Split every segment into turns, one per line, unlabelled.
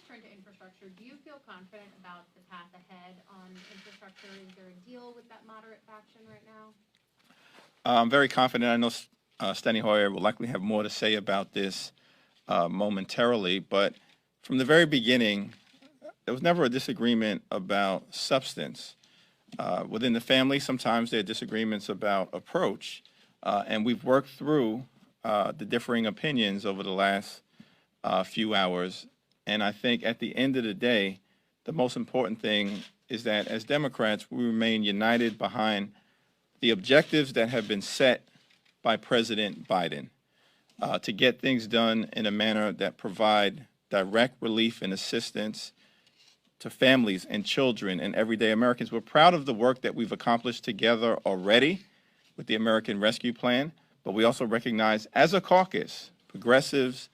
turn to infrastructure. Do you feel confident about the path ahead on infrastructure? Is there a deal with that moderate faction right now?
I'm very confident. I know Steny Hoyer will likely have more to say about this momentarily, but from the very beginning, there was never a disagreement about substance. Within the family, sometimes there are disagreements about approach, and we've worked through the differing opinions over the last few hours. And I think at the end of the day, the most important thing is that as Democrats, we remain united behind the objectives that have been set by President Biden to get things done in a manner that provide direct relief and assistance to families and children and everyday Americans. We're proud of the work that we've accomplished together already with the American Rescue Plan, but we also recognize as a caucus, progressives,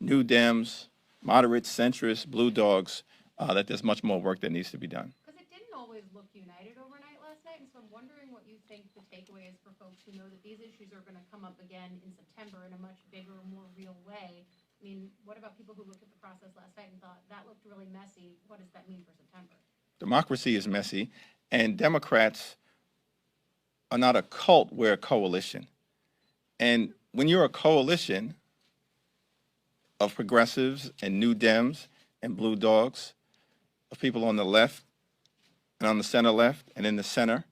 New Dems, moderates, centrists, blue dogs, that there's much more work that needs to be done.
Because it didn't always look united overnight last night, and so I'm wondering what you think the takeaway is for folks who know that these issues are going to come up again in September in a much bigger, more real way. I mean, what about people who looked at the process last night and thought that looked really messy? What does that mean for September?
Democracy is messy, and Democrats are not a cult, we're a coalition. And when you're a coalition of progressives and New Dems and blue dogs, of people on the left and on the center left and in the center,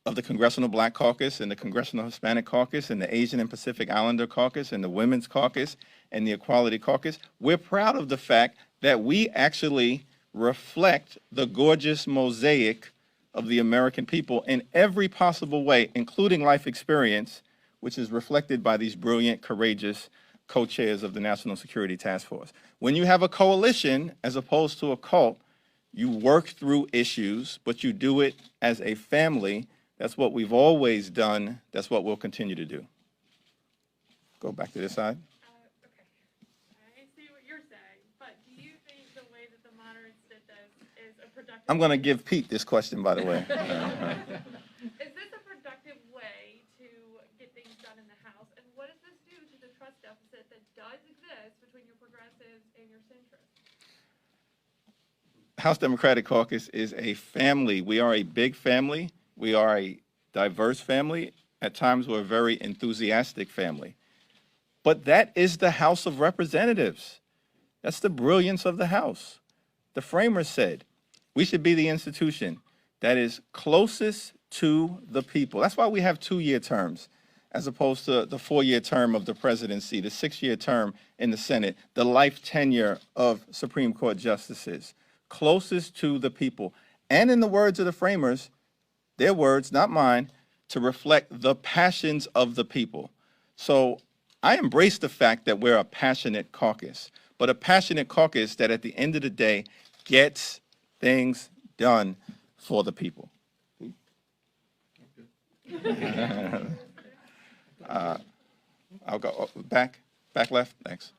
of the Congressional Black Caucus and the Congressional Hispanic Caucus and the Asian and Pacific Islander Caucus and the Women's Caucus and the Equality Caucus, we're proud of the fact that we actually reflect the gorgeous mosaic of the American people in every possible way, including life experience, which is reflected by these brilliant, courageous co-chairs of the National Security Task Force. When you have a coalition, as opposed to a cult, you work through issues, but you do it as a family. That's what we've always done. That's what we'll continue to do. Go back to this side.
Okay. I see what you're saying, but do you think the way that the moderates did this is a productive...
I'm going to give Pete this question, by the way.
Is this a productive way to get things done in the House? And what does this do to the trust deficit that does exist between your progressives and your centrists?
House Democratic Caucus is a family. We are a big family. We are a diverse family. At times, we're a very enthusiastic family. But that is the House of Representatives. That's the brilliance of the House. The framers said we should be the institution that is closest to the people. That's why we have 2-year terms, as opposed to the 4-year term of the presidency, the 6-year term in the Senate, the life tenure of Supreme Court justices. Closest to the people. And in the words of the framers, their words, not mine, to reflect the passions of the people. So I embrace the fact that we're a passionate caucus, but a passionate caucus that at the end of the day gets things done for the people. I'll go back left, thanks.